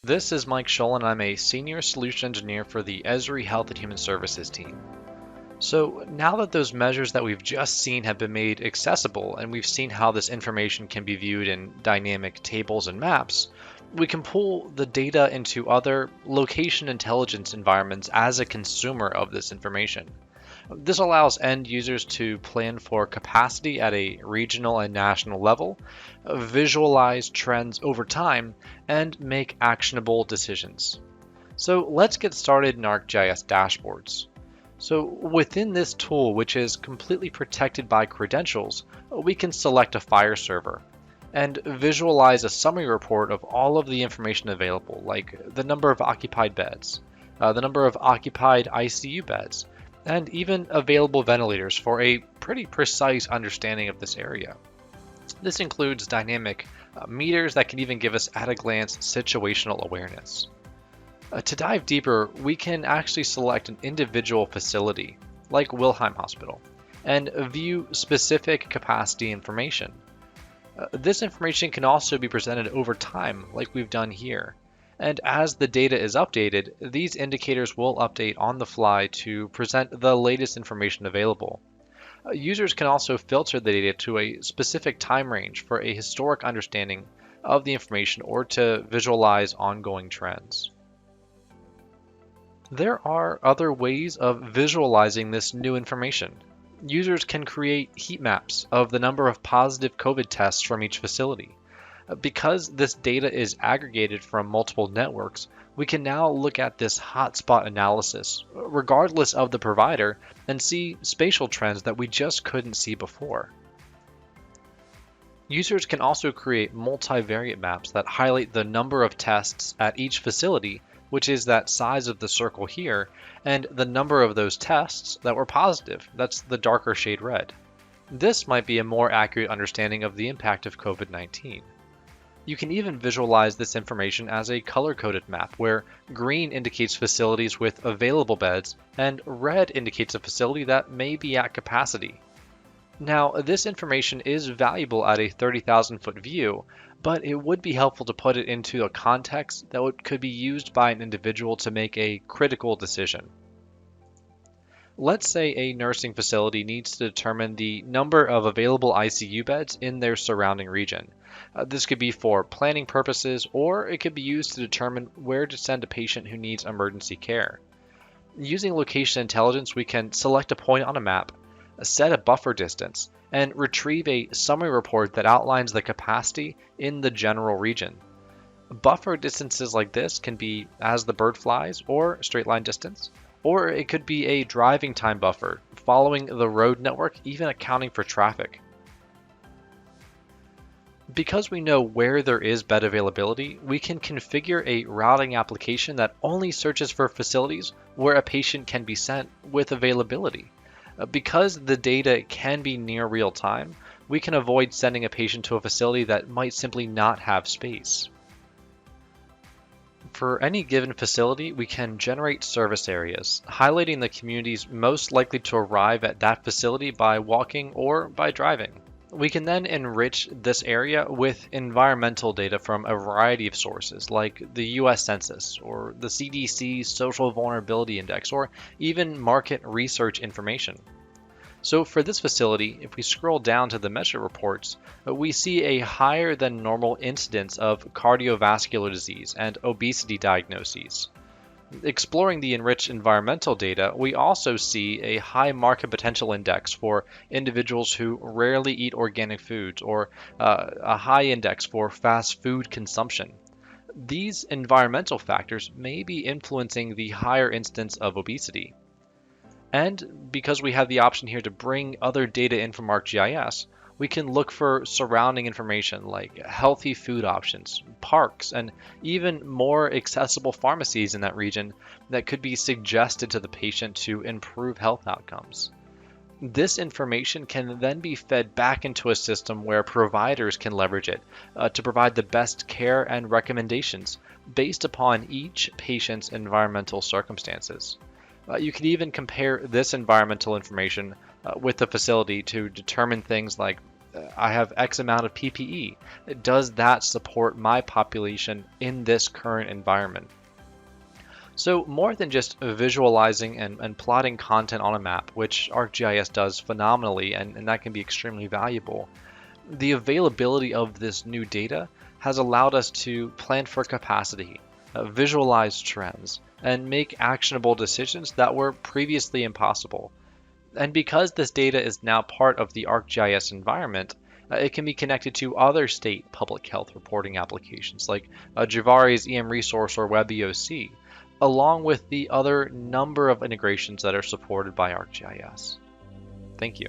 This is Mike Scholl, and I'm a Senior Solution Engineer for the Esri Health and Human Services team. So now that those measures that we've just seen have been made accessible, and we've seen how this information can be viewed in dynamic tables and maps, we can pull the data into other location intelligence environments as a consumer of this information. This allows end users to plan for capacity at a regional and national level, visualize trends over time, and make actionable decisions. So let's get started in Arcgis Dashboards. So within this tool, which is completely protected by credentials, we can select a fire server and visualize a summary report of all of the information available, like the number of occupied beds, the number of occupied ICU beds, and even available ventilators for a pretty precise understanding of this area. This includes dynamic meters that can even give us at a glance situational awareness. To dive deeper, we can actually select an individual facility, like Wilhelm Hospital, and view specific capacity information. This information can also be presented over time, like we've done here. And as the data is updated, these indicators will update on the fly to present the latest information available. Users can also filter the data to a specific time range for a historic understanding of the information or to visualize ongoing trends. There are other ways of visualizing this new information. Users can create heat maps of the number of positive COVID tests from each facility. Because this data is aggregated from multiple networks, we can now look at this hotspot analysis, regardless of the provider, and see spatial trends that we just couldn't see before. Users can also create multivariate maps that highlight the number of tests at each facility, which is that size of the circle here, and the number of those tests that were positive, that's the darker shade red. This might be a more accurate understanding of the impact of COVID-19. You can even visualize this information as a color-coded map, where green indicates facilities with available beds and red indicates a facility that may be at capacity. Now, this information is valuable at a 30,000-foot view, but it would be helpful to put it into a context that could be used by an individual to make a critical decision. Let's say a nursing facility needs to determine the number of available ICU beds in their surrounding region. This could be for planning purposes, or it could be used to determine where to send a patient who needs emergency care. Using location intelligence, we can select a point on a map, set a buffer distance, and retrieve a summary report that outlines the capacity in the general region. Buffer distances like this can be as the bird flies, or straight line distance, or it could be a driving time buffer, following the road network, even accounting for traffic. Because we know where there is bed availability, we can configure a routing application that only searches for facilities where a patient can be sent with availability. Because the data can be near real time, we can avoid sending a patient to a facility that might simply not have space. For any given facility, we can generate service areas, highlighting the communities most likely to arrive at that facility by walking or by driving. We can then enrich this area with environmental data from a variety of sources, like the US Census, or the CDC Social Vulnerability Index, or even market research information. So for this facility, if we scroll down to the measure reports, we see a higher than normal incidence of cardiovascular disease and obesity diagnoses. Exploring the enriched environmental data, we also see a high market potential index for individuals who rarely eat organic foods, or a high index for fast food consumption. These environmental factors may be influencing the higher incidence of obesity. And because we have the option here to bring other data in from ArcGIS, we can look for surrounding information like healthy food options, parks, and even more accessible pharmacies in that region that could be suggested to the patient to improve health outcomes. This information can then be fed back into a system where providers can leverage it to provide the best care and recommendations based upon each patient's environmental circumstances. You can even compare this environmental information with the facility to determine things like I have X amount of PPE. Does that support my population in this current environment? So more than just visualizing and plotting content on a map, which ArcGIS does phenomenally, and that can be extremely valuable, the availability of this new data has allowed us to plan for capacity, visualize trends, and make actionable decisions that were previously impossible. And because this data is now part of the ArcGIS environment, it can be connected to other state public health reporting applications like Javari's EM Resource or WebEOC, along with the other number of integrations that are supported by ArcGIS. Thank you.